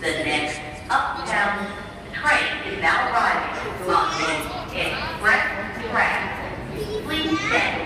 The next uptown train is now arriving on the express track. Please stand